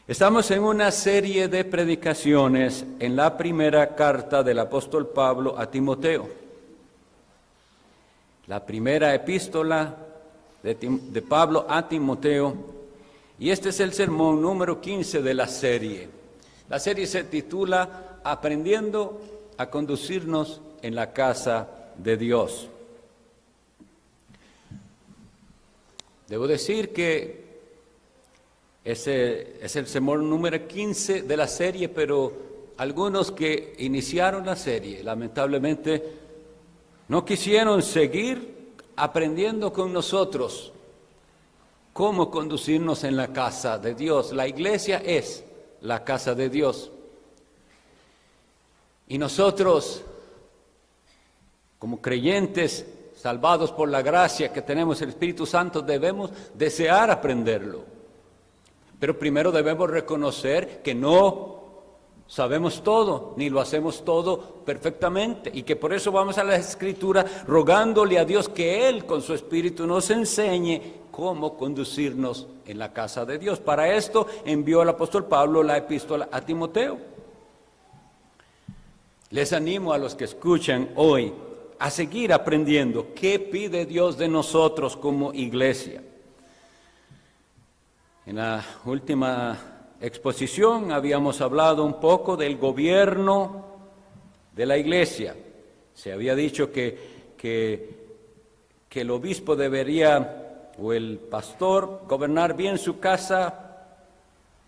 Estamos en una serie de predicaciones en la primera carta del apóstol Pablo a Timoteo. La primera epístola de Pablo a Timoteo, y este es el sermón número 15 de la serie. La serie se titula Aprendiendo a conducirnos en la casa de Dios. Debo decir que ese es el sermón número 15 de la serie, pero algunos que iniciaron la serie, lamentablemente, no quisieron seguir aprendiendo con nosotros cómo conducirnos en la casa de Dios. La iglesia es la casa de Dios. Y nosotros, como creyentes salvados por la gracia que tenemos el Espíritu Santo, debemos desear aprenderlo. Pero primero debemos reconocer que no sabemos todo, ni lo hacemos todo perfectamente, y que por eso vamos a la Escritura rogándole a Dios que Él con su Espíritu nos enseñe cómo conducirnos en la casa de Dios. Para esto envió el apóstol Pablo la epístola a Timoteo. Les animo a los que escuchan hoy a seguir aprendiendo qué pide Dios de nosotros como iglesia. En la última exposición habíamos hablado un poco del gobierno de la iglesia. Se había dicho que el obispo debería, o el pastor, gobernar bien su casa,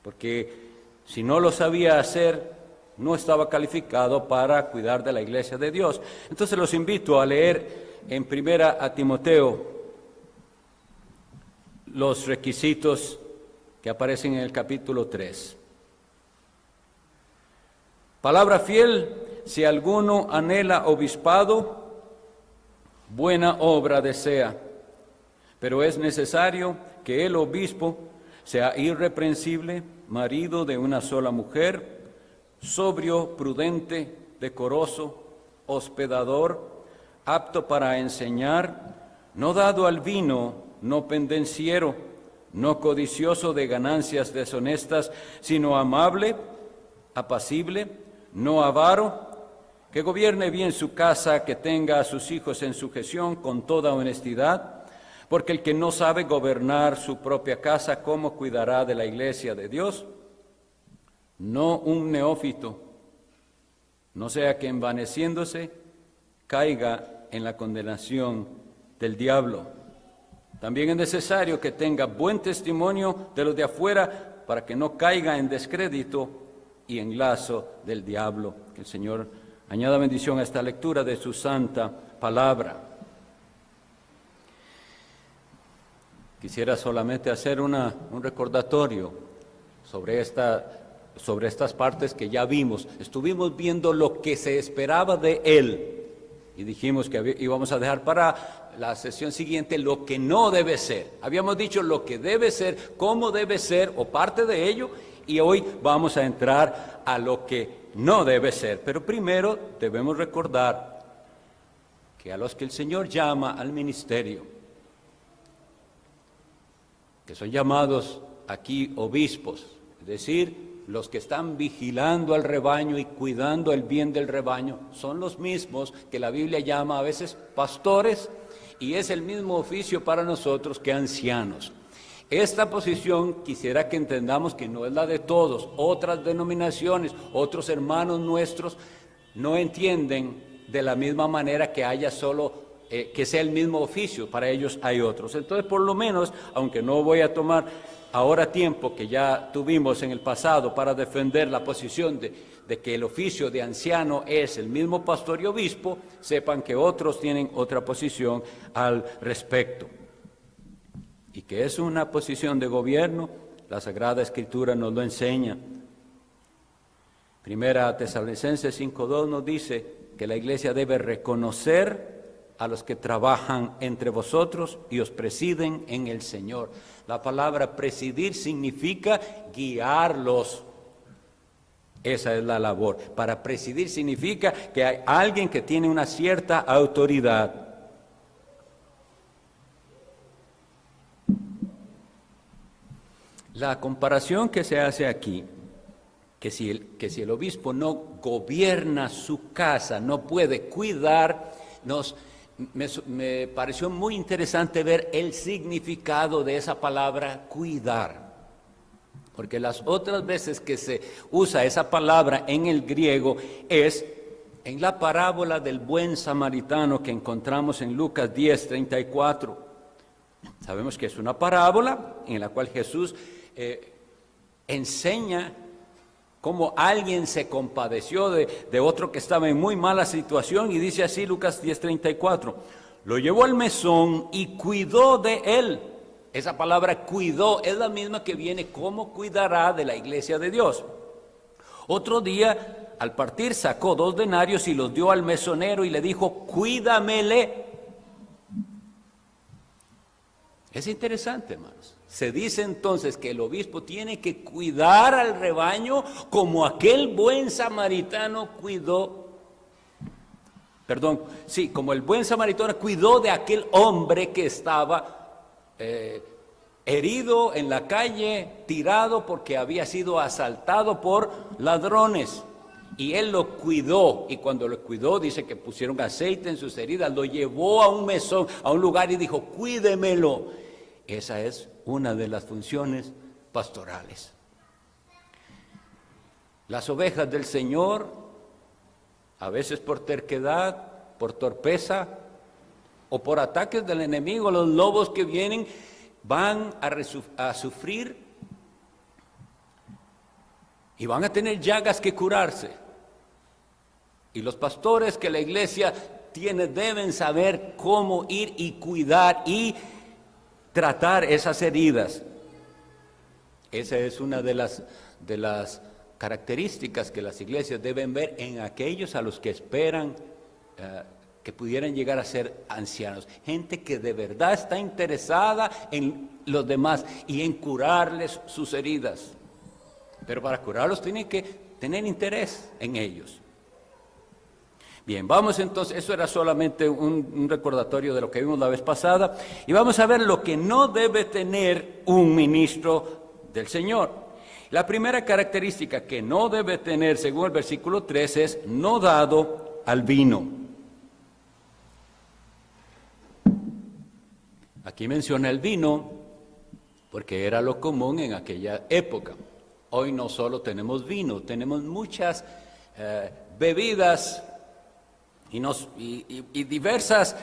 porque si no lo sabía hacer, no estaba calificado para cuidar de la iglesia de Dios. Entonces los invito a leer en primera a Timoteo los requisitos que aparecen en el capítulo 3. Palabra fiel: si alguno anhela obispado, buena obra desea, pero es necesario que el obispo sea irreprensible, marido de una sola mujer, sobrio, prudente, decoroso, hospedador, apto para enseñar, no dado al vino, no pendenciero, no codicioso de ganancias deshonestas, sino amable, apacible, no avaro, que gobierne bien su casa, que tenga a sus hijos en sujeción con toda honestidad, porque el que no sabe gobernar su propia casa, ¿cómo cuidará de la iglesia de Dios? No un neófito, no sea que envaneciéndose caiga en la condenación del diablo. También es necesario que tenga buen testimonio de los de afuera, para que no caiga en descrédito y en lazo del diablo. Que el Señor añada bendición a esta lectura de su santa palabra. Quisiera solamente hacer un recordatorio sobre estas partes que ya vimos. Estuvimos viendo lo que se esperaba de Él y dijimos que íbamos a dejar para la sesión siguiente lo que no debe ser. Habíamos dicho lo que debe ser, cómo debe ser o parte de ello, y hoy vamos a entrar a lo que no debe ser. Pero primero debemos recordar que a los que el Señor llama al ministerio, que son llamados aquí obispos, es decir, los que están vigilando al rebaño y cuidando el bien del rebaño, son los mismos que la Biblia llama a veces pastores, y es el mismo oficio para nosotros que ancianos. Esta posición quisiera que entendamos que no es la de todos. Otras denominaciones, otros hermanos nuestros no entienden de la misma manera que haya solo que sea el mismo oficio. Para ellos hay otros. Entonces, por lo menos, aunque no voy a tomar ahora tiempo que ya tuvimos en el pasado para defender la posición de que el oficio de anciano es el mismo pastor y obispo, sepan que otros tienen otra posición al respecto. Y que es una posición de gobierno, la Sagrada Escritura nos lo enseña. Primera Tesalonicenses 5:2 nos dice que la iglesia debe reconocer a los que trabajan entre vosotros y os presiden en el Señor. La palabra presidir significa guiarlos. Esa es la labor. Para presidir significa que hay alguien que tiene una cierta autoridad. La comparación que se hace aquí, que si el obispo no gobierna su casa, no puede cuidar, me pareció muy interesante ver el significado de esa palabra cuidar. Porque las otras veces que se usa esa palabra en el griego es en la parábola del buen samaritano que encontramos en Lucas 10:34. Sabemos que es una parábola en la cual Jesús enseña cómo alguien se compadeció de otro que estaba en muy mala situación, y dice así Lucas 10:34, lo llevó al mesón y cuidó de él. Esa palabra cuidó es la misma que viene como cuidará de la iglesia de Dios. Otro día, al partir, sacó 2 denarios y los dio al mesonero y le dijo, cuídamele. Es interesante, hermanos. Se dice entonces que el obispo tiene que cuidar al rebaño como aquel buen samaritano como el buen samaritano cuidó de aquel hombre que estaba herido en la calle, tirado porque había sido asaltado por ladrones. Y él lo cuidó, y cuando lo cuidó, dice que pusieron aceite en sus heridas, lo llevó a un mesón, a un lugar, y dijo, cuídemelo. Esa es una de las funciones pastorales. Las ovejas del Señor, a veces por terquedad, por torpeza o por ataques del enemigo, los lobos que vienen van a sufrir y van a tener llagas que curarse. Y los pastores que la iglesia tiene deben saber cómo ir y cuidar y tratar esas heridas. Esa es una de las características que las iglesias deben ver en aquellos a los que esperan que pudieran llegar a ser ancianos. Gente que de verdad está interesada en los demás y en curarles sus heridas. Pero para curarlos tienen que tener interés en ellos. Bien, vamos entonces, eso era solamente un recordatorio de lo que vimos la vez pasada, y vamos a ver lo que no debe tener un ministro del Señor. La primera característica que no debe tener, según el versículo 3, es no dado al vino. Aquí menciona el vino porque era lo común en aquella época. Hoy no solo tenemos vino, tenemos muchas bebidas y diversas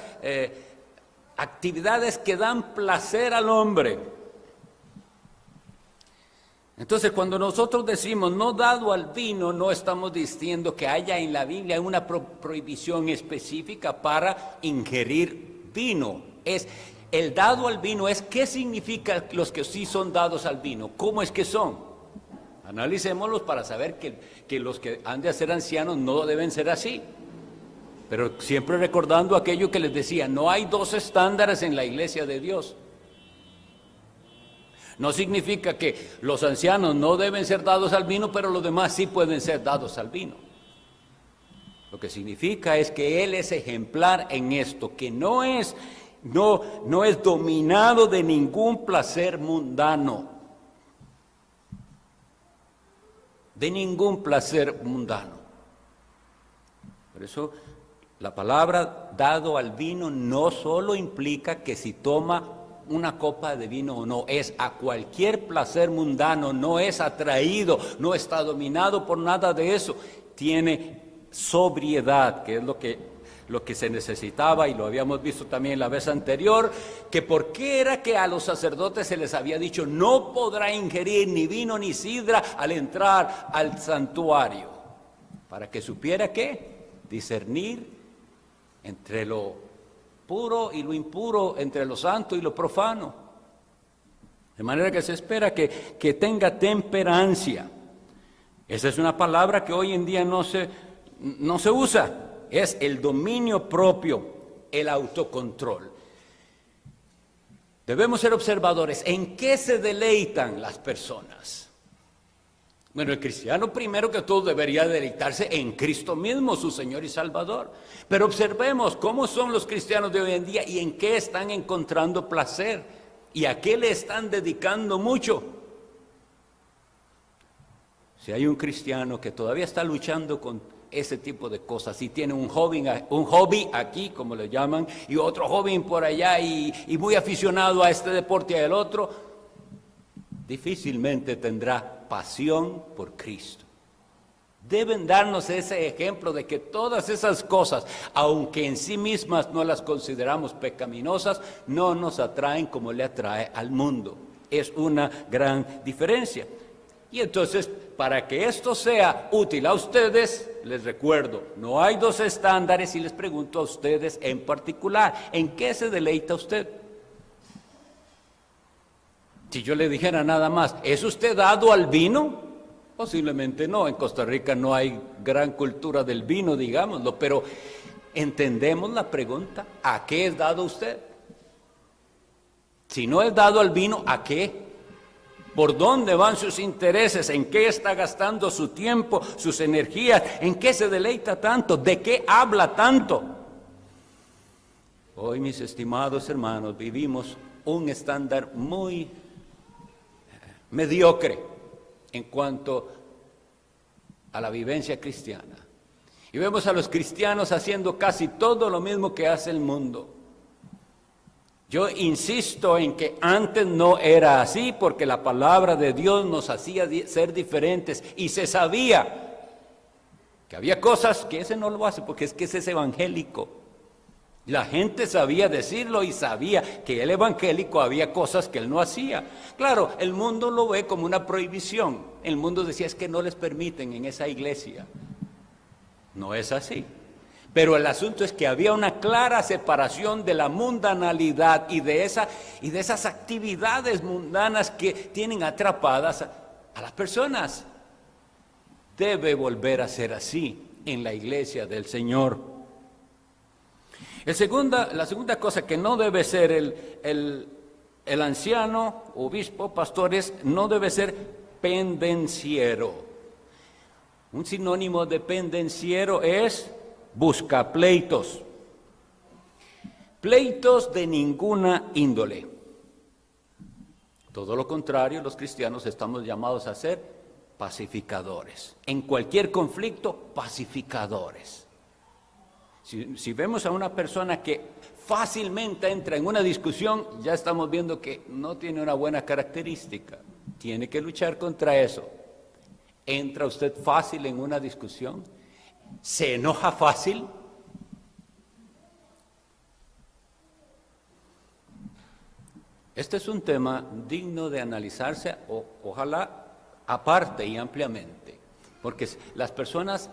actividades que dan placer al hombre. Entonces, cuando nosotros decimos no dado al vino, no estamos diciendo que haya en la Biblia una prohibición específica para ingerir vino. El dado al vino es ¿qué significa los que sí son dados al vino? ¿Cómo es que son? Analicémoslos para saber que los que han de ser ancianos no deben ser así. Pero siempre recordando aquello que les decía, no hay 2 estándares en la iglesia de Dios. No significa que los ancianos no deben ser dados al vino, pero los demás sí pueden ser dados al vino. Lo que significa es que él es ejemplar en esto, que no es dominado de ningún placer mundano. De ningún placer mundano. Por eso la palabra dado al vino no solo implica que si toma una copa de vino o no, es a cualquier placer mundano, no es atraído, no está dominado por nada de eso, tiene sobriedad, que es lo que se necesitaba, y lo habíamos visto también la vez anterior, que por qué era que a los sacerdotes se les había dicho no podrá ingerir ni vino ni sidra al entrar al santuario, para que supiera ¿qué? Discernir entre lo puro y lo impuro, entre lo santo y lo profano. De manera que se espera que tenga temperancia. Esa es una palabra que hoy en día no se usa. Es el dominio propio, el autocontrol. Debemos ser observadores. ¿En qué se deleitan las personas? Bueno, el cristiano primero que todo debería deleitarse en Cristo mismo, su Señor y Salvador. Pero observemos cómo son los cristianos de hoy en día y en qué están encontrando placer y a qué le están dedicando mucho. Si hay un cristiano que todavía está luchando con ese tipo de cosas, si tiene un hobby aquí, como le llaman, y otro hobby por allá, y muy aficionado a este deporte y al otro, difícilmente tendrá pasión por Cristo. Deben darnos ese ejemplo de que todas esas cosas, aunque en sí mismas no las consideramos pecaminosas, no nos atraen como le atrae al mundo. Es una gran diferencia. Y entonces, para que esto sea útil a ustedes, les recuerdo, no hay dos estándares y les pregunto a ustedes en particular, ¿en qué se deleita usted? Si yo le dijera nada más, ¿es usted dado al vino? Posiblemente no, en Costa Rica no hay gran cultura del vino, digámoslo, pero entendemos la pregunta, ¿a qué es dado usted? Si no es dado al vino, ¿a qué? ¿Por dónde van sus intereses? ¿En qué está gastando su tiempo, sus energías? ¿En qué se deleita tanto? ¿De qué habla tanto? Hoy, mis estimados hermanos, vivimos un estándar muy mediocre en cuanto a la vivencia cristiana. Y vemos a los cristianos haciendo casi todo lo mismo que hace el mundo. Yo insisto en que antes no era así, porque la palabra de Dios nos hacía ser diferentes y se sabía que había cosas que ese no lo hace porque es que ese es evangélico. La gente sabía decirlo y sabía que el evangélico había cosas que él no hacía. Claro, el mundo lo ve como una prohibición. El mundo decía es que no les permiten en esa iglesia. No es así. Pero el asunto es que había una clara separación de la mundanalidad y de esas actividades mundanas que tienen atrapadas a las personas. Debe volver a ser así en la iglesia del Señor. La segunda cosa que no debe ser el anciano, obispo, pastores, no debe ser pendenciero. Un sinónimo de pendenciero es busca pleitos. Pleitos de ninguna índole. Todo lo contrario, los cristianos estamos llamados a ser pacificadores. En cualquier conflicto, pacificadores. Si vemos a una persona que fácilmente entra en una discusión, ya estamos viendo que no tiene una buena característica. Tiene que luchar contra eso. ¿Entra usted fácil en una discusión? ¿Se enoja fácil? Este es un tema digno de analizarse, ojalá aparte y ampliamente, porque las personas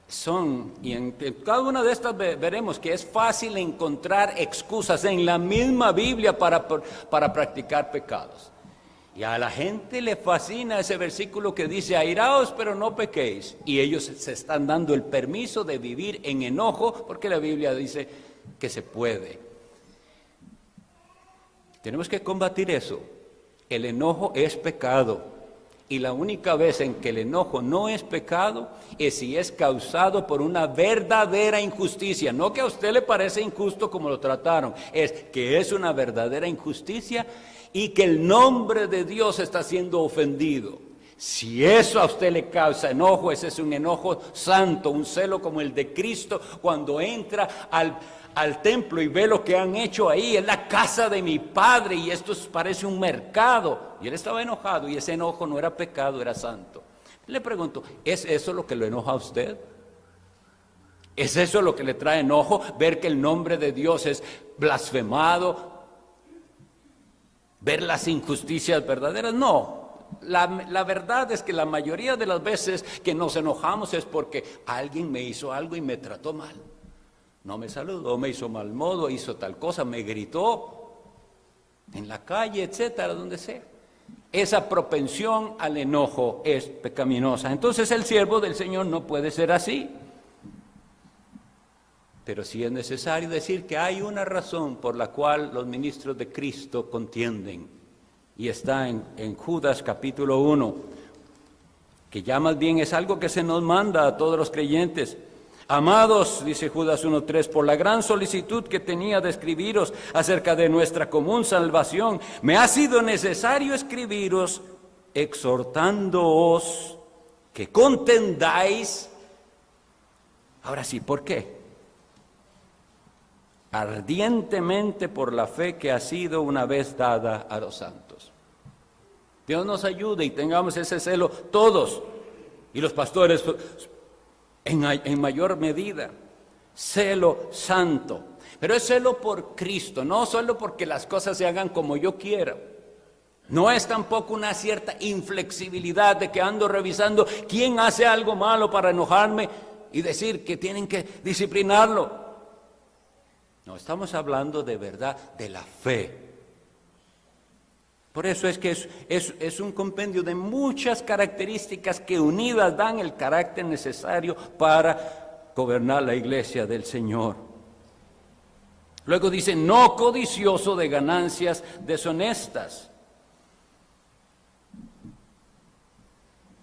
son, y en cada una de estas veremos que es fácil encontrar excusas en la misma Biblia para practicar pecados. Y a la gente le fascina ese versículo que dice, airaos pero no pequéis. Y ellos se están dando el permiso de vivir en enojo, porque la Biblia dice que se puede. Tenemos que combatir eso. El enojo es pecado. Y la única vez en que el enojo no es pecado es si es causado por una verdadera injusticia. No que a usted le parece injusto como lo trataron, es que es una verdadera injusticia y que el nombre de Dios está siendo ofendido. Si eso a usted le causa enojo, ese es un enojo santo, un celo como el de Cristo cuando entra al templo y ve lo que han hecho ahí, es la casa de mi Padre y esto parece un mercado. Y él estaba enojado y ese enojo no era pecado, era santo. Le pregunto, ¿es eso lo que lo enoja a usted? ¿Es eso lo que le trae enojo? Ver que el nombre de Dios es blasfemado, ver las injusticias verdaderas. No, la verdad es que la mayoría de las veces que nos enojamos es porque alguien me hizo algo y me trató mal. No me saludó, me hizo mal modo, hizo tal cosa, me gritó en la calle, etcétera, donde sea. Esa propensión al enojo es pecaminosa. Entonces el siervo del Señor no puede ser así. Pero sí es necesario decir que hay una razón por la cual los ministros de Cristo contienden. Y está en Judas capítulo 1, que ya más bien es algo que se nos manda a todos los creyentes. Amados, dice Judas 1:3, por la gran solicitud que tenía de escribiros acerca de nuestra común salvación, me ha sido necesario escribiros exhortándoos que contendáis. Ahora sí, ¿por qué? Ardientemente por la fe que ha sido una vez dada a los santos. Dios nos ayude y tengamos ese celo todos, y los pastores en mayor medida. Celo santo, pero es celo por Cristo, no solo porque las cosas se hagan como yo quiera. No es tampoco una cierta inflexibilidad de que ando revisando quién hace algo malo para enojarme y decir que tienen que disciplinarlo. No, estamos hablando de verdad de la fe. Por eso es que es un compendio de muchas características que unidas dan el carácter necesario para gobernar la iglesia del Señor. Luego dice, no codicioso de ganancias deshonestas.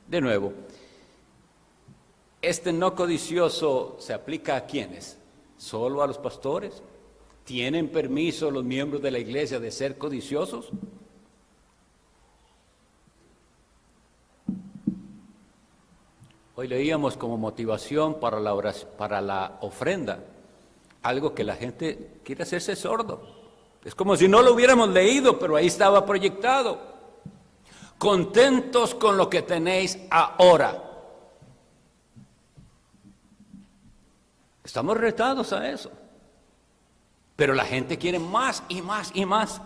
De nuevo, este no codicioso se aplica ¿a quiénes? ¿Solo a los pastores? ¿Tienen permiso los miembros de la iglesia de ser codiciosos? Hoy leíamos como motivación para la ofrenda, algo que la gente quiere hacerse sordo. Es como si no lo hubiéramos leído, pero ahí estaba proyectado. Contentos con lo que tenéis ahora. Estamos retados a eso. Pero la gente quiere más y más y más.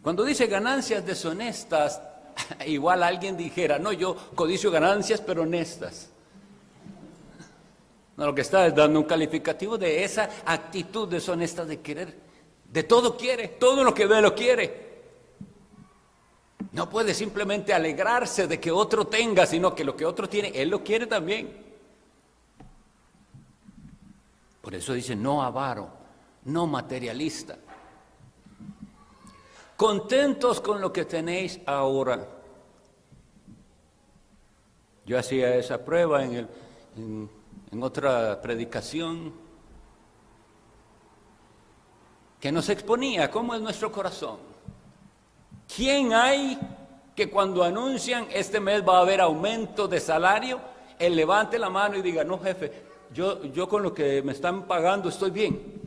Cuando dice ganancias deshonestas, igual alguien dijera, no, yo codicio ganancias pero honestas. No, lo que está es dando un calificativo de esa actitud deshonesta de querer. De todo quiere, todo lo que ve lo quiere. No puede simplemente alegrarse de que otro tenga, sino que lo que otro tiene, él lo quiere también. Por eso dice, no avaro, no materialista. Contentos con lo que tenéis ahora. Yo hacía esa prueba en otra predicación, que nos exponía cómo es nuestro corazón. ¿Quién hay que cuando anuncian este mes va a haber aumento de salario, él levante la mano y diga, no jefe, yo con lo que me están pagando estoy bien?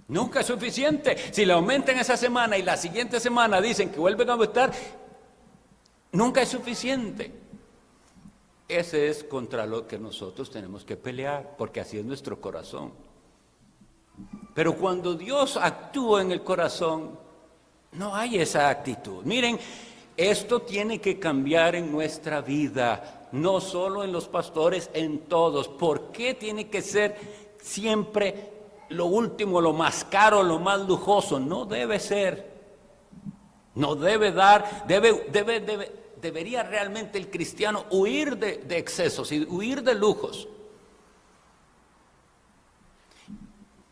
Nunca es suficiente. Si le aumentan esa semana y la siguiente semana dicen que vuelven a aumentar, nunca es suficiente. Ese es contra lo que nosotros tenemos que pelear, porque así es nuestro corazón. Pero cuando Dios actúa en el corazón, no hay esa actitud. Miren, esto tiene que cambiar en nuestra vida, no solo en los pastores, en todos. ¿Por qué tiene que ser siempre lo último, lo más caro, lo más lujoso? No debe ser. No debe dar, debería realmente el cristiano huir de excesos y huir de lujos.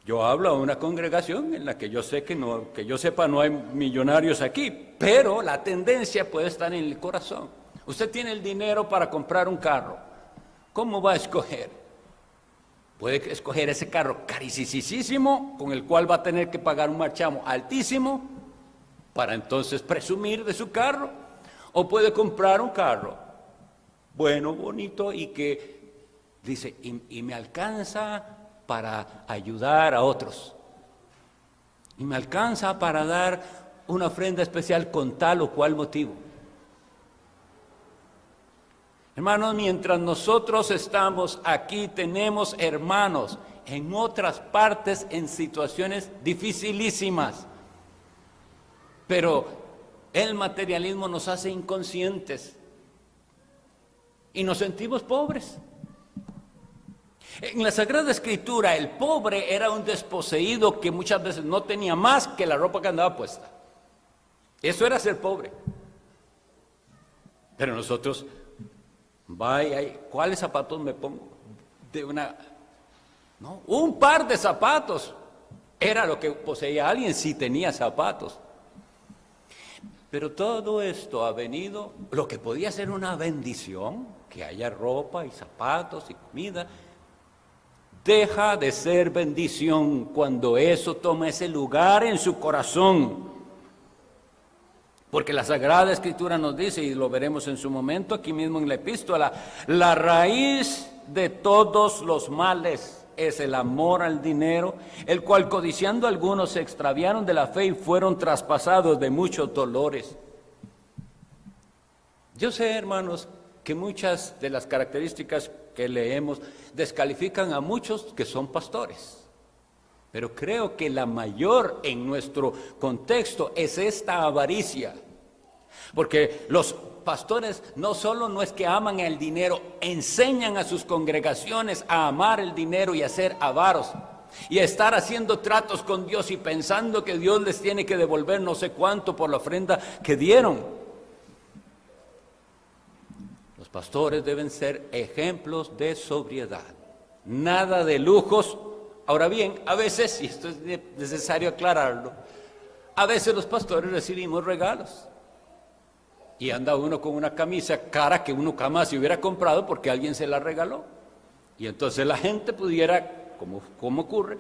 Yo hablo a una congregación en la que yo sé que yo sepa no hay millonarios aquí, pero la tendencia puede estar en el corazón. Usted tiene el dinero para comprar un carro. ¿Cómo va a escoger? Puede escoger ese carro carísimo, con el cual va a tener que pagar un marchamo altísimo, para entonces presumir de su carro. O puede comprar un carro bueno, bonito y que dice, y me alcanza para ayudar a otros. Y me alcanza para dar una ofrenda especial con tal o cual motivo. Hermanos, mientras nosotros estamos aquí, tenemos hermanos en otras partes en situaciones dificilísimas. Pero el materialismo nos hace inconscientes y nos sentimos pobres. En la Sagrada Escritura, el pobre era un desposeído que muchas veces no tenía más que la ropa que andaba puesta. Eso era ser pobre. Pero nosotros, vaya, ¿cuáles zapatos me pongo? Un par de zapatos era lo que poseía alguien si tenía zapatos. Pero todo esto ha venido, lo que podía ser una bendición, que haya ropa y zapatos y comida, deja de ser bendición cuando eso toma ese lugar en su corazón. Porque la Sagrada Escritura nos dice, y lo veremos en su momento aquí mismo en la epístola, la raíz de todos los males es el amor al dinero, el cual codiciando algunos se extraviaron de la fe y fueron traspasados de muchos dolores. Yo sé, hermanos, que muchas de las características que leemos descalifican a muchos que son pastores. Pero creo que la mayor en nuestro contexto es esta avaricia. Porque los pastores no solo no es que aman el dinero, enseñan a sus congregaciones a amar el dinero y a ser avaros. Y a estar haciendo tratos con Dios y pensando que Dios les tiene que devolver no sé cuánto por la ofrenda que dieron. Los pastores deben ser ejemplos de sobriedad, nada de lujos. Ahora bien, a veces, y esto es necesario aclararlo, a veces los pastores recibimos regalos. Y anda uno con una camisa cara que uno jamás se hubiera comprado porque alguien se la regaló. Y entonces la gente pudiera, como ocurre,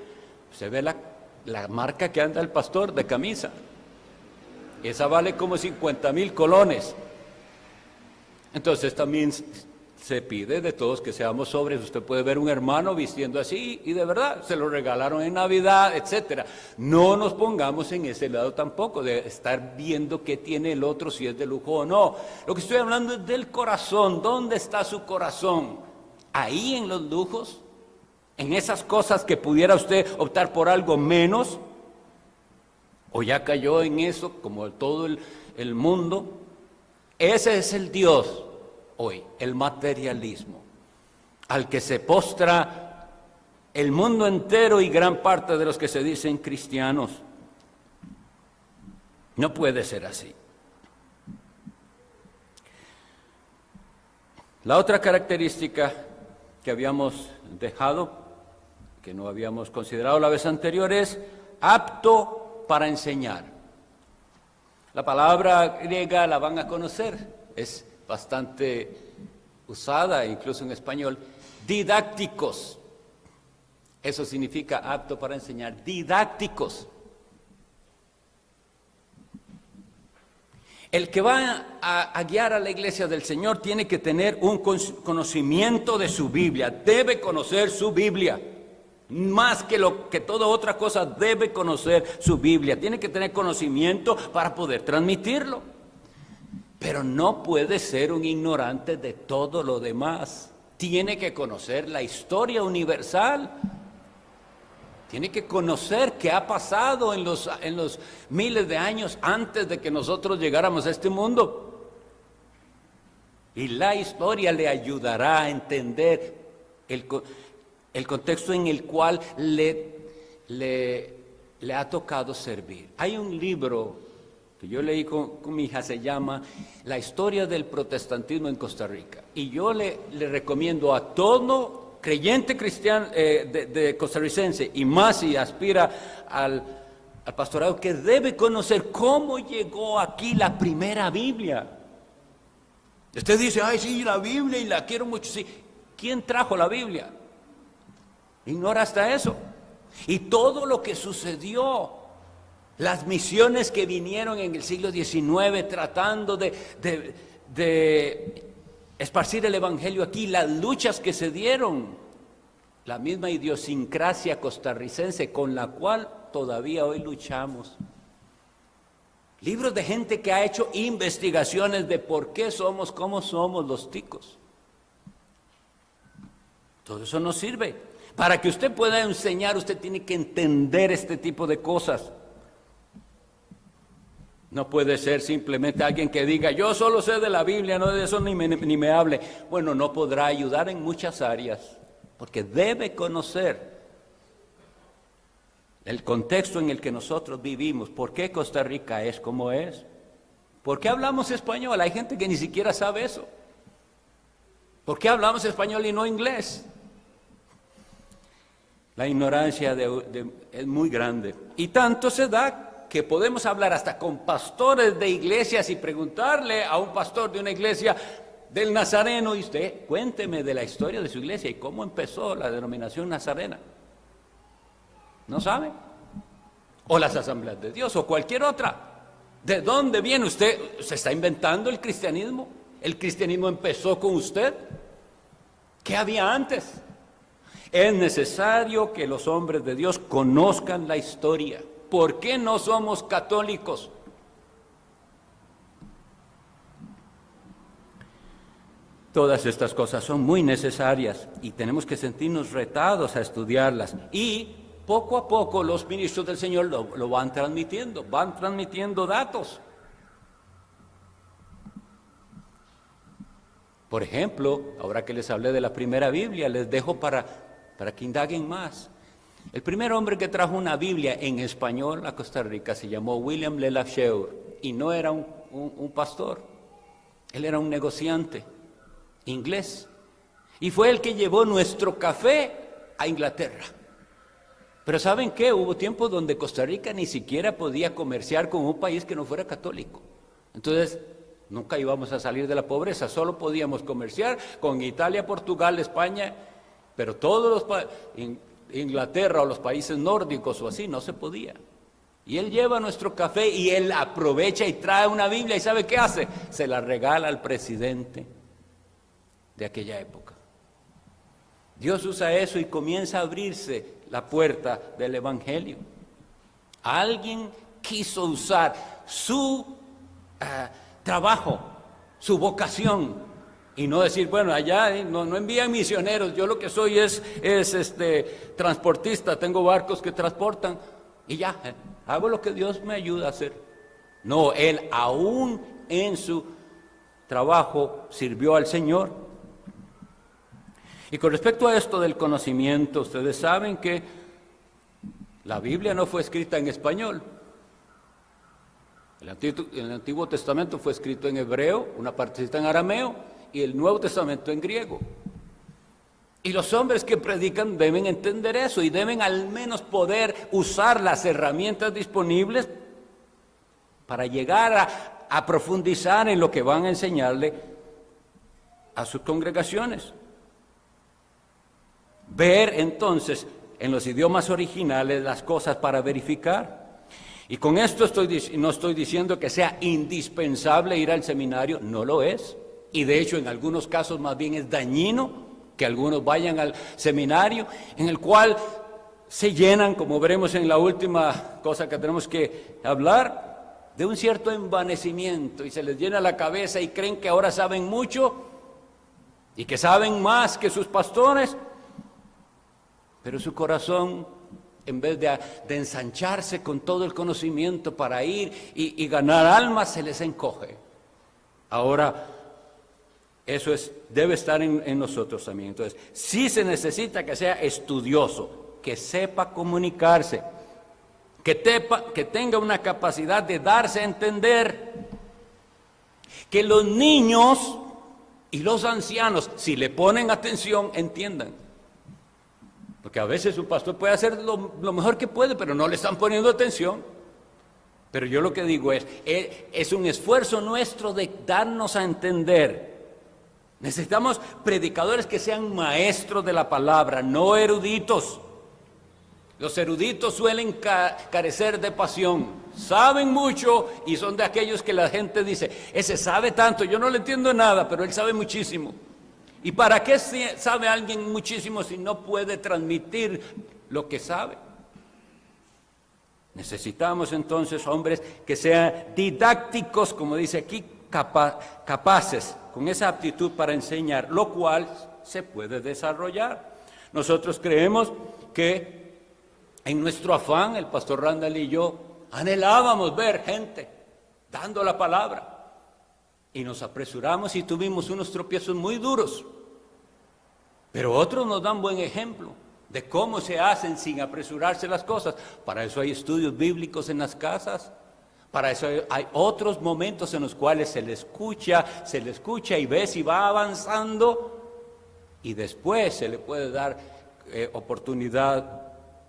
se ve la marca que anda el pastor de camisa. Esa vale como 50,000 colones. Entonces también se pide de todos que seamos sobrios. Usted puede ver un hermano vistiendo así y de verdad se lo regalaron en Navidad, etcétera. No nos pongamos en ese lado tampoco de estar viendo qué tiene el otro, si es de lujo o no. Lo que estoy hablando es del corazón. ¿Dónde está su corazón? ¿Ahí en los lujos? ¿En esas cosas que pudiera usted optar por algo menos? ¿O ya cayó en eso como todo el mundo? Ese es el Dios hoy, el materialismo, al que se postra el mundo entero y gran parte de los que se dicen cristianos. No puede ser así. La otra característica que habíamos dejado, que no habíamos considerado la vez anterior, es apto para enseñar. La palabra griega la van a conocer, es bastante usada incluso en español, didácticos. Eso significa apto para enseñar, didácticos. El que va a guiar a la iglesia del Señor tiene que tener un conocimiento de su Biblia, debe conocer su Biblia. Más que toda otra cosa, debe conocer su Biblia. Tiene que tener conocimiento para poder transmitirlo. Pero no puede ser un ignorante de todo lo demás. Tiene que conocer la historia universal. Tiene que conocer qué ha pasado en los miles de años antes de que nosotros llegáramos a este mundo. Y la historia le ayudará a entender el contexto en el cual le ha tocado servir. Hay un libro que yo leí con mi hija, se llama La historia del protestantismo en Costa Rica. Y yo le recomiendo a todo creyente cristiano de costarricense, y más si aspira al pastorado, que debe conocer cómo llegó aquí la primera Biblia. Usted dice, ay sí, la Biblia y la quiero mucho. Sí. ¿Quién trajo la Biblia? Ignora hasta eso. Y todo lo que sucedió, las misiones que vinieron en el siglo XIX tratando de esparcir el evangelio aquí, las luchas que se dieron, la misma idiosincrasia costarricense con la cual todavía hoy luchamos. Libros de gente que ha hecho investigaciones de por qué somos como somos los ticos. Todo eso nos sirve. Para que usted pueda enseñar, usted tiene que entender este tipo de cosas. No puede ser simplemente alguien que diga, yo solo sé de la Biblia, no de eso ni me hable. Bueno, no podrá ayudar en muchas áreas, porque debe conocer el contexto en el que nosotros vivimos. ¿Por qué Costa Rica es como es? ¿Por qué hablamos español? Hay gente que ni siquiera sabe eso. ¿Por qué hablamos español y no inglés? La ignorancia es muy grande. Y tanto se da que podemos hablar hasta con pastores de iglesias y preguntarle a un pastor de una iglesia del Nazareno, y usted, cuénteme de la historia de su iglesia y cómo empezó la denominación nazarena. ¿No sabe? O las Asambleas de Dios o cualquier otra. ¿De dónde viene usted? ¿Se está inventando el cristianismo? ¿El cristianismo empezó con usted? ¿Qué había antes? Es necesario que los hombres de Dios conozcan la historia. ¿Por qué no somos católicos? Todas estas cosas son muy necesarias y tenemos que sentirnos retados a estudiarlas. Y poco a poco los ministros del Señor lo van transmitiendo datos. Por ejemplo, ahora que les hablé de la primera Biblia, les dejo para que indaguen más. El primer hombre que trajo una Biblia en español a Costa Rica se llamó William Le Lacheur y no era un pastor, él era un negociante inglés y fue el que llevó nuestro café a Inglaterra. Pero ¿saben qué? Hubo tiempos donde Costa Rica ni siquiera podía comerciar con un país que no fuera católico. Entonces, nunca íbamos a salir de la pobreza, solo podíamos comerciar con Italia, Portugal, España, pero todos Inglaterra o los países nórdicos o así, no se podía. Y él lleva nuestro café y él aprovecha y trae una Biblia y ¿sabe qué hace? Se la regala al presidente de aquella época. Dios usa eso y comienza a abrirse la puerta del Evangelio. Alguien quiso usar su trabajo, su vocación, y no decir, bueno, allá no envían misioneros, yo lo que soy es transportista, tengo barcos que transportan, y ya, hago lo que Dios me ayuda a hacer. No, él aún en su trabajo sirvió al Señor. Y con respecto a esto del conocimiento, ustedes saben que la Biblia no fue escrita en español. El Antiguo Testamento fue escrito en hebreo, una partecita en arameo y el Nuevo Testamento en griego. Y los hombres que predican deben entender eso y deben al menos poder usar las herramientas disponibles para llegar a profundizar en lo que van a enseñarle a sus congregaciones. Ver entonces en los idiomas originales las cosas para verificar. Y con esto no estoy diciendo que sea indispensable ir al seminario, no lo es. Y de hecho en algunos casos más bien es dañino que algunos vayan al seminario, en el cual se llenan, como veremos en la última cosa que tenemos que hablar, de un cierto envanecimiento y se les llena la cabeza y creen que ahora saben mucho y que saben más que sus pastores. Pero su corazón, en vez de ensancharse con todo el conocimiento para ir y ganar almas, se les encoge. Ahora, eso debe estar en nosotros también. Entonces, sí se necesita que sea estudioso, que sepa comunicarse, que tenga una capacidad de darse a entender, que los niños y los ancianos, si le ponen atención, entiendan. Porque a veces un pastor puede hacer lo mejor que puede, pero no le están poniendo atención. Pero yo lo que digo es un esfuerzo nuestro de darnos a entender. Necesitamos predicadores que sean maestros de la palabra, no eruditos. Los eruditos suelen carecer de pasión, saben mucho y son de aquellos que la gente dice, ese sabe tanto, yo no le entiendo nada, pero él sabe muchísimo. ¿Y para qué sabe alguien muchísimo si no puede transmitir lo que sabe? Necesitamos entonces hombres que sean didácticos, como dice aquí, capaces, con esa aptitud para enseñar, lo cual se puede desarrollar. Nosotros creemos que en nuestro afán, el pastor Randall y yo, anhelábamos ver gente dando la palabra. Y nos apresuramos y tuvimos unos tropiezos muy duros. Pero otros nos dan buen ejemplo de cómo se hacen sin apresurarse las cosas. Para eso hay estudios bíblicos en las casas. Para eso hay otros momentos en los cuales se le escucha y ve si va avanzando. Y después se le puede dar oportunidad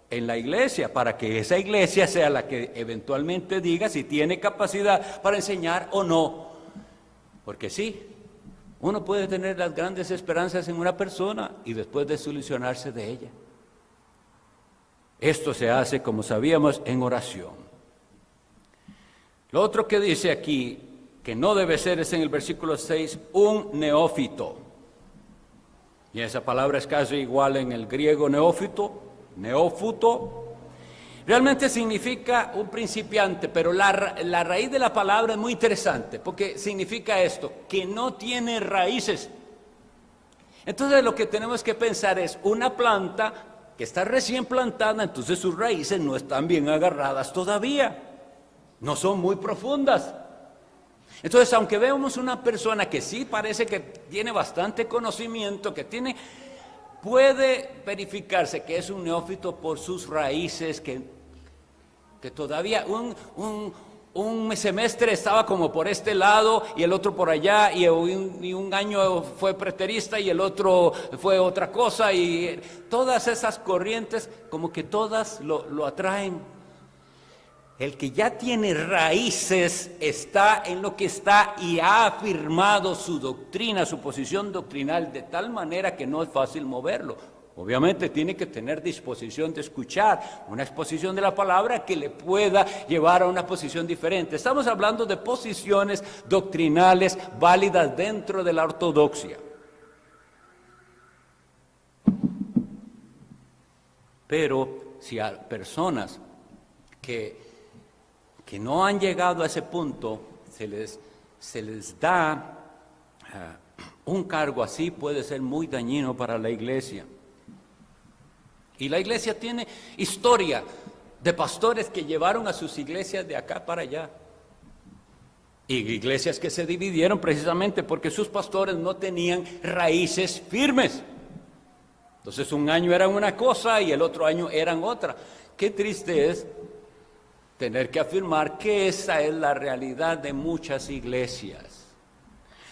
en la iglesia para que esa iglesia sea la que eventualmente diga si tiene capacidad para enseñar o no. Porque sí, uno puede tener las grandes esperanzas en una persona y después desilusionarse de ella. Esto se hace, como sabíamos, en oración. Lo otro que dice aquí, que no debe ser, es en el versículo 6, un neófito. Y esa palabra es casi igual en el griego neófito, neófuto. Realmente significa un principiante, pero la raíz de la palabra es muy interesante, porque significa esto, que no tiene raíces. Entonces lo que tenemos que pensar es una planta que está recién plantada, entonces sus raíces no están bien agarradas todavía, no son muy profundas. Entonces, aunque vemos una persona que sí parece que tiene bastante conocimiento, puede verificarse que es un neófito por sus raíces, que todavía un semestre estaba como por este lado y el otro por allá, y un año fue preterista y el otro fue otra cosa, y todas esas corrientes como que todas lo atraen. El que ya tiene raíces está en lo que está y ha afirmado su doctrina, su posición doctrinal, de tal manera que no es fácil moverlo. Obviamente tiene que tener disposición de escuchar una exposición de la palabra que le pueda llevar a una posición diferente. Estamos hablando de posiciones doctrinales válidas dentro de la ortodoxia. Pero si hay personas que no han llegado a ese punto, se les da un cargo así, puede ser muy dañino para la iglesia. Y la iglesia tiene historia de pastores que llevaron a sus iglesias de acá para allá. Y iglesias que se dividieron precisamente porque sus pastores no tenían raíces firmes. Entonces un año eran una cosa y el otro año eran otra. Qué triste es tener que afirmar que esa es la realidad de muchas iglesias.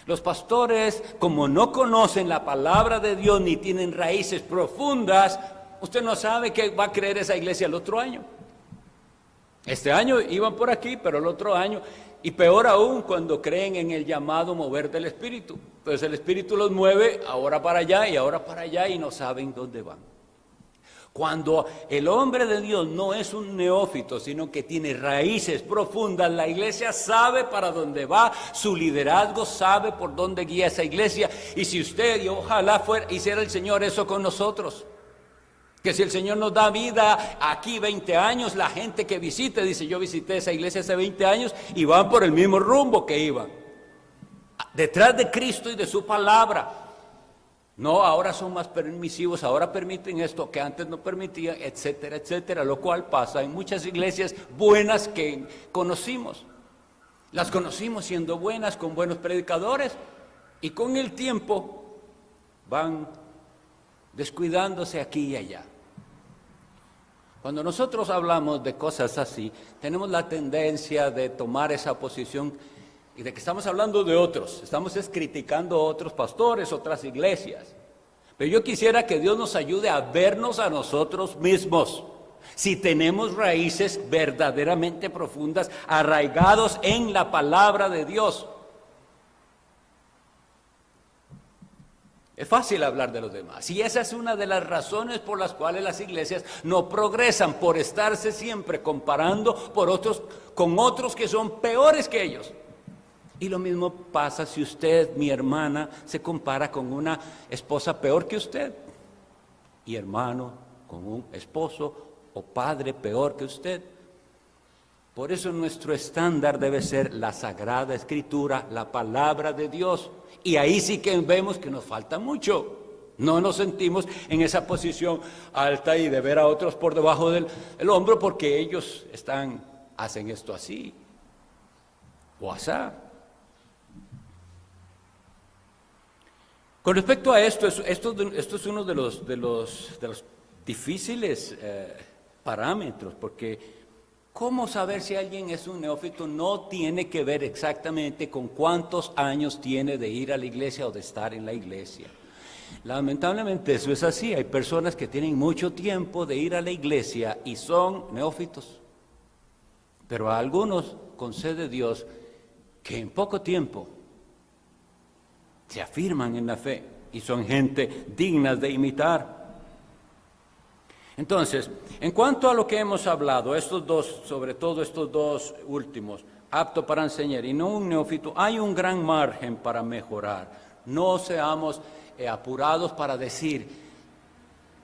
Los pastores, como no conocen la palabra de Dios ni tienen raíces profundas, usted no sabe qué va a creer esa iglesia el otro año. Este año iban por aquí, pero el otro año, y peor aún cuando creen en el llamado mover del Espíritu. Entonces el Espíritu los mueve ahora para allá y no saben dónde van. Cuando el hombre de Dios no es un neófito, sino que tiene raíces profundas, la iglesia sabe para dónde va, su liderazgo sabe por dónde guía esa iglesia. Y si usted, y ojalá hiciera el Señor eso con nosotros, que si el Señor nos da vida aquí 20 años, la gente que visite dice, yo visité esa iglesia hace 20 años y van por el mismo rumbo que iban, detrás de Cristo y de su palabra. No, ahora son más permisivos, ahora permiten esto que antes no permitían, etcétera, etcétera, lo cual pasa en muchas iglesias buenas que conocimos. Las conocimos siendo buenas, con buenos predicadores, y con el tiempo van descuidándose aquí y allá. Cuando nosotros hablamos de cosas así, tenemos la tendencia de tomar esa posición y de que estamos hablando de otros, estamos criticando a otros pastores, otras iglesias. Pero yo quisiera que Dios nos ayude a vernos a nosotros mismos, si tenemos raíces verdaderamente profundas, arraigados en la palabra de Dios. Es fácil hablar de los demás, y esa es una de las razones por las cuales las iglesias no progresan, por estarse siempre comparando con otros que son peores que ellos. Y lo mismo pasa si usted, mi hermana, se compara con una esposa peor que usted, y hermano con un esposo o padre peor que usted. Por eso nuestro estándar debe ser la Sagrada Escritura, la palabra de Dios. Y ahí sí que vemos que nos falta mucho. No nos sentimos en esa posición alta y de ver a otros por debajo del hombro porque ellos hacen esto así o asá. Con respecto a esto es uno de los difíciles parámetros, porque ¿cómo saber si alguien es un neófito? No tiene que ver exactamente con cuántos años tiene de ir a la iglesia o de estar en la iglesia. Lamentablemente eso es así. Hay personas que tienen mucho tiempo de ir a la iglesia y son neófitos, pero a algunos concede Dios que en poco tiempo se afirman en la fe y son gente dignas de imitar. Entonces, en cuanto a lo que hemos hablado, estos dos, sobre todo estos dos últimos, apto para enseñar y no un neófito, hay un gran margen para mejorar. No seamos apurados para decir,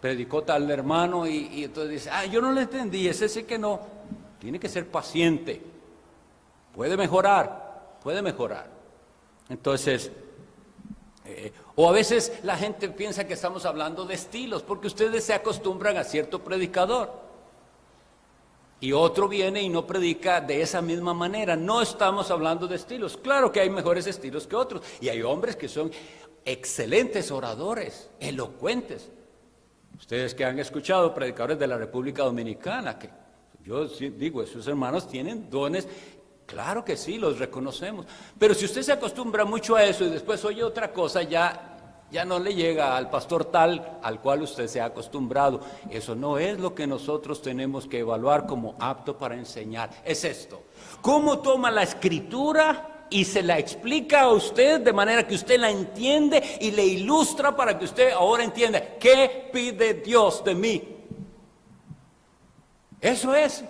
predicó tal hermano y entonces dice, yo no le entendí, ese sí que no. Tiene que ser paciente. Puede mejorar, puede mejorar. Entonces, o a veces la gente piensa que estamos hablando de estilos, porque ustedes se acostumbran a cierto predicador. Y otro viene y no predica de esa misma manera. No estamos hablando de estilos. Claro que hay mejores estilos que otros. Y hay hombres que son excelentes oradores, elocuentes. Ustedes que han escuchado predicadores de la República Dominicana, que yo digo, esos hermanos tienen dones. Claro que sí, los reconocemos. Pero si usted se acostumbra mucho a eso y después oye otra cosa, ya no le llega al pastor tal al cual usted se ha acostumbrado. Eso no es lo que nosotros tenemos que evaluar como apto para enseñar. Es esto. ¿Cómo toma la Escritura y se la explica a usted de manera que usted la entiende y le ilustra para que usted ahora entienda qué pide Dios de mí? Eso es.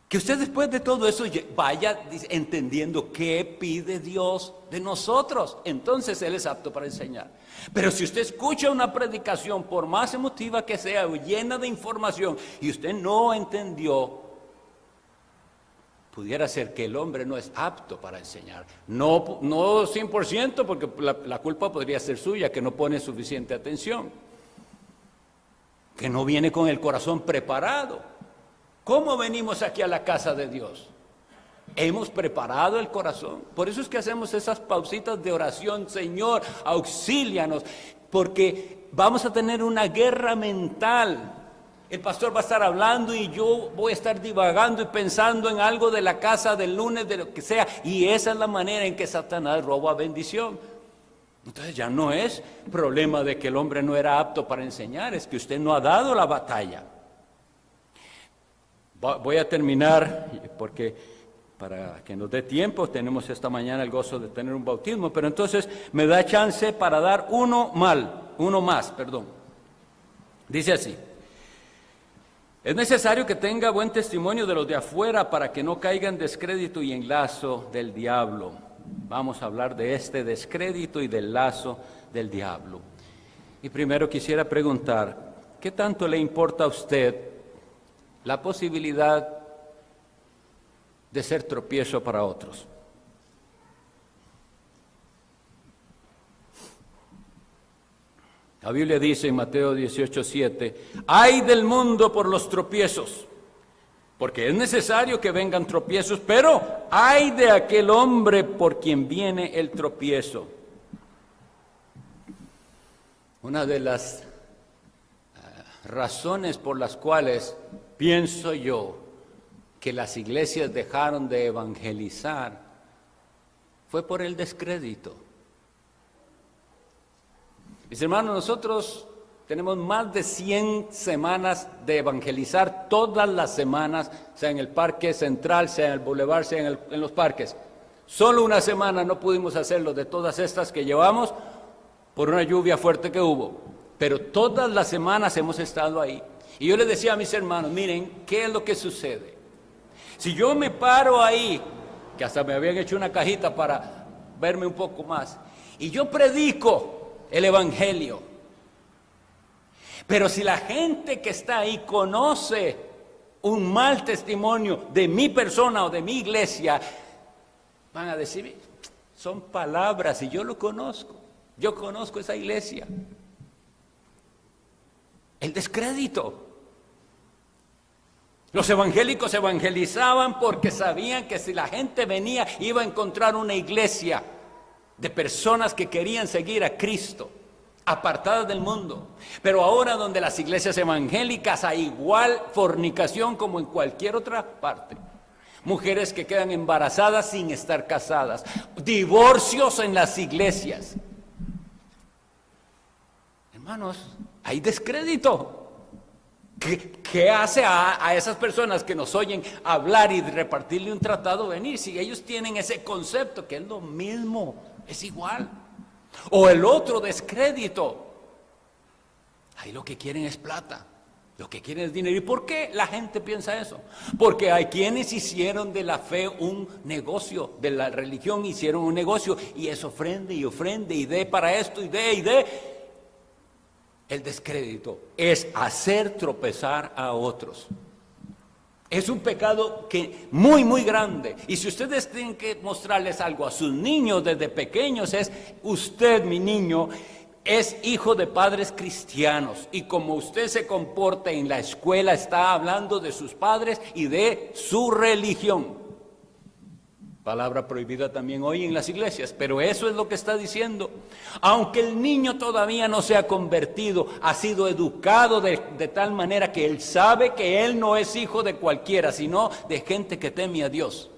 Que usted después de todo eso vaya entendiendo qué pide Dios de nosotros. Entonces Él es apto para enseñar. Pero si usted escucha una predicación, por más emotiva que sea, o llena de información, y usted no entendió, pudiera ser que el hombre no es apto para enseñar. No 100%, porque la culpa podría ser suya, que no pone suficiente atención, que no viene con el corazón preparado. ¿Cómo venimos aquí a la casa de Dios? ¿Hemos preparado el corazón? Por eso es que hacemos esas pausitas de oración. Señor, auxílianos, porque vamos a tener una guerra mental. El pastor va a estar hablando y yo voy a estar divagando y pensando en algo de la casa del lunes, de lo que sea. Y esa es la manera en que Satanás roba bendición. Entonces ya no es problema de que el hombre no era apto para enseñar, es que usted no ha dado la batalla. Voy a terminar, porque para que nos dé tiempo, tenemos esta mañana el gozo de tener un bautismo, pero entonces me da chance para dar uno más. Dice así: es necesario que tenga buen testimonio de los de afuera para que no caiga en descrédito y en lazo del diablo. Vamos a hablar de este descrédito y del lazo del diablo. Y primero quisiera preguntar, ¿qué tanto le importa a usted la posibilidad de ser tropiezo para otros? La Biblia dice en Mateo 18:7, ¡ay del mundo por los tropiezos! Porque es necesario que vengan tropiezos, pero ¡ay de aquel hombre por quien viene el tropiezo! Una de las razones por las cuales pienso yo que las iglesias dejaron de evangelizar fue por el descrédito. Mis hermanos, nosotros tenemos más de 100 semanas de evangelizar todas las semanas, sea en el Parque Central, sea en el Boulevard, sea en los parques. Solo una semana no pudimos hacerlo de todas estas que llevamos por una lluvia fuerte que hubo, pero todas las semanas hemos estado ahí. Y yo les decía a mis hermanos, miren, ¿qué es lo que sucede? Si yo me paro ahí, que hasta me habían hecho una cajita para verme un poco más, y yo predico el evangelio, pero si la gente que está ahí conoce un mal testimonio de mi persona o de mi iglesia, van a decir, son palabras y yo lo conozco, yo conozco esa iglesia. El descrédito. Los evangélicos evangelizaban porque sabían que si la gente venía iba a encontrar una iglesia de personas que querían seguir a Cristo, apartadas del mundo. Pero ahora donde las iglesias evangélicas hay igual fornicación como en cualquier otra parte. Mujeres que quedan embarazadas sin estar casadas, divorcios en las iglesias. Hermanos, hay descrédito. ¿Qué hace a esas personas que nos oyen hablar y repartirle un tratado venir? Si ellos tienen ese concepto que es lo mismo, es igual. O el otro descrédito. ahí lo que quieren es plata, lo que quieren es dinero. ¿Y por qué la gente piensa eso? Porque hay quienes hicieron de la fe un negocio, de la religión hicieron un negocio, y es ofrende y ofrende, y dé para esto, y dé. El descrédito es hacer tropezar a otros. Es un pecado que muy, muy grande. Y si ustedes tienen que mostrarles algo a sus niños desde pequeños, es: usted, mi niño, es hijo de padres cristianos, y como usted se comporta en la escuela, está hablando de sus padres y de su religión. Palabra prohibida también hoy en las iglesias, pero eso es lo que está diciendo. Aunque el niño todavía no se ha convertido, ha sido educado de tal manera que él sabe que él no es hijo de cualquiera, sino de gente que teme a Dios.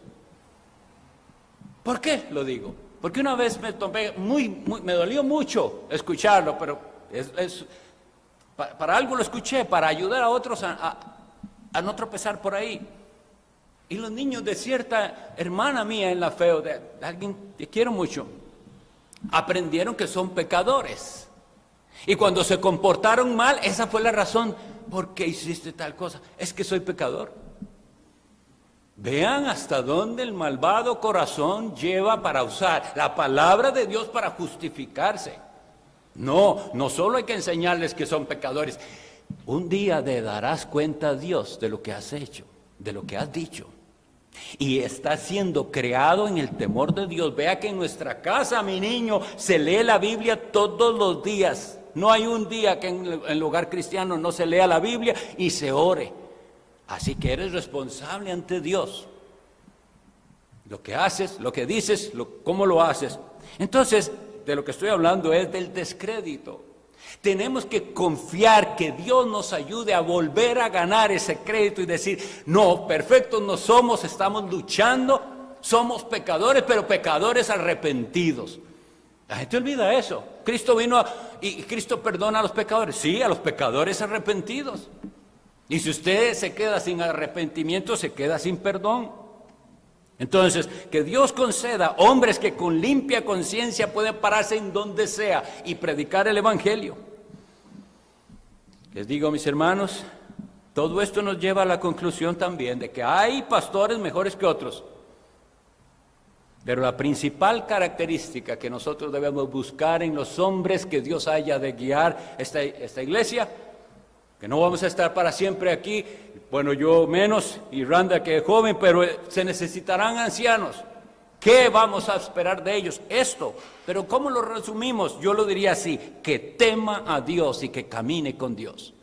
¿Por qué lo digo? Porque una vez me tomé me dolió mucho escucharlo, pero para algo lo escuché, para ayudar a otros a no tropezar por ahí. Y los niños de cierta hermana mía en la fe, o de alguien que quiero mucho, aprendieron que son pecadores. Y cuando se comportaron mal, esa fue la razón. ¿Por qué hiciste tal cosa? Es que soy pecador. Vean hasta dónde el malvado corazón lleva para usar la palabra de Dios para justificarse. No solo hay que enseñarles que son pecadores. Un día te darás cuenta a Dios de lo que has hecho, de lo que has dicho. Y está siendo creado en el temor de Dios. Vea que en nuestra casa, mi niño, se lee la Biblia todos los días. No hay un día que en el hogar cristiano no se lea la Biblia y se ore. Así que eres responsable ante Dios. Lo que haces, lo que dices, cómo lo haces. Entonces, de lo que estoy hablando es del descrédito. Tenemos que confiar que Dios nos ayude a volver a ganar ese crédito y decir: no, perfectos no somos, estamos luchando, somos pecadores, pero pecadores arrepentidos. La gente olvida eso. Cristo vino y Cristo perdona a los pecadores. Sí, a los pecadores arrepentidos. Y si usted se queda sin arrepentimiento, se queda sin perdón. Entonces, que Dios conceda hombres que con limpia conciencia pueden pararse en donde sea y predicar el Evangelio. Les digo, mis hermanos, todo esto nos lleva a la conclusión también de que hay pastores mejores que otros. Pero la principal característica que nosotros debemos buscar en los hombres que Dios haya de guiar esta iglesia, que no vamos a estar para siempre aquí, bueno, yo menos, y Randa que es joven, pero se necesitarán ancianos. ¿Qué vamos a esperar de ellos? Esto. Pero ¿cómo lo resumimos? Yo lo diría así: que tema a Dios y que camine con Dios.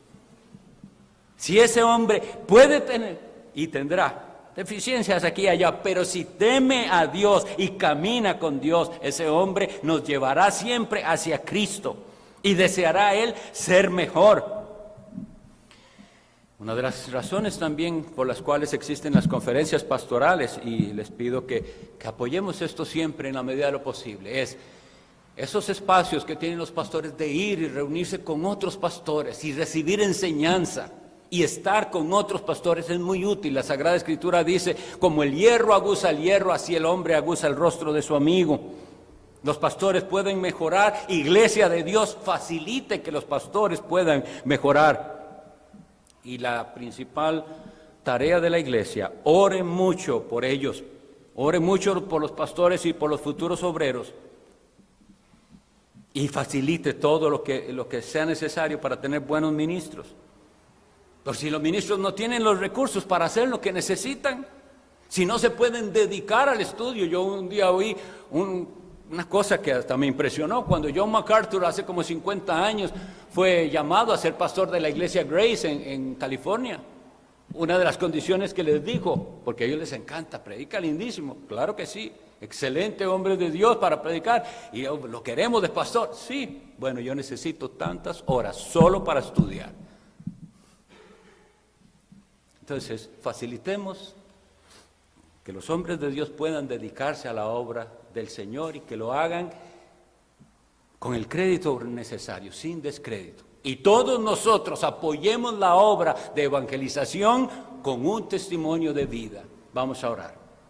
Si ese hombre puede tener y tendrá deficiencias aquí y allá, pero si teme a Dios y camina con Dios, ese hombre nos llevará siempre hacia Cristo y deseará él ser mejor. Una de las razones también por las cuales existen las conferencias pastorales, y les pido que apoyemos esto siempre en la medida de lo posible, es esos espacios que tienen los pastores de ir y reunirse con otros pastores y recibir enseñanza y estar con otros pastores es muy útil. La Sagrada Escritura dice: como el hierro aguza el hierro, así el hombre aguza el rostro de su amigo. Los pastores pueden mejorar. Iglesia de Dios, facilite que los pastores puedan mejorar. Y la principal tarea de la iglesia: ore mucho por ellos, ore mucho por los pastores y por los futuros obreros, y facilite todo lo que sea necesario para tener buenos ministros. Pero si los ministros no tienen los recursos para hacer lo que necesitan, si no se pueden dedicar al estudio. Yo un día oí una cosa que hasta me impresionó, cuando John MacArthur hace como 50 años fue llamado a ser pastor de la iglesia Grace en California. Una de las condiciones que les dijo, porque a ellos les encanta, predica lindísimo, claro que sí, excelente hombre de Dios para predicar, y lo queremos de pastor. Sí, bueno, yo necesito tantas horas solo para estudiar. Entonces, facilitemos que los hombres de Dios puedan dedicarse a la obra del Señor y que lo hagan con el crédito necesario, sin descrédito. Y todos nosotros apoyemos la obra de evangelización con un testimonio de vida. Vamos a orar.